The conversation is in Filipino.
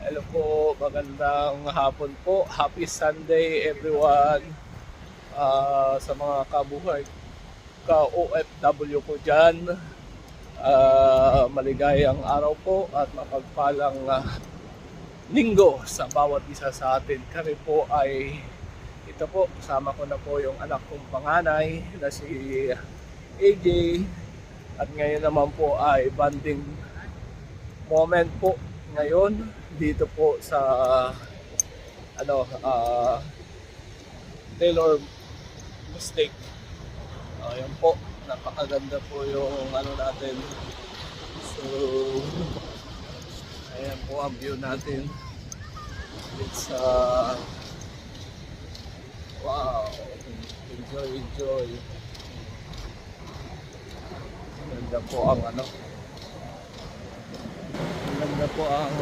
Hello po, magandang hapon po. Happy Sunday everyone. Sa mga kabuhay, ka-OFW ko dyan. Maligayang araw po at mapagpalang linggo sa bawat isa sa atin. Kami po ay, ito po, kasama ko na po yung anak kong panganay na si AJ. At ngayon naman po ay banding moment po ngayon dito po sa Taylor Mistake. Ayan po, napakaganda po yung natin. So, ayan po ang view natin. It's wow, enjoy. Ganda po ang ganda po ang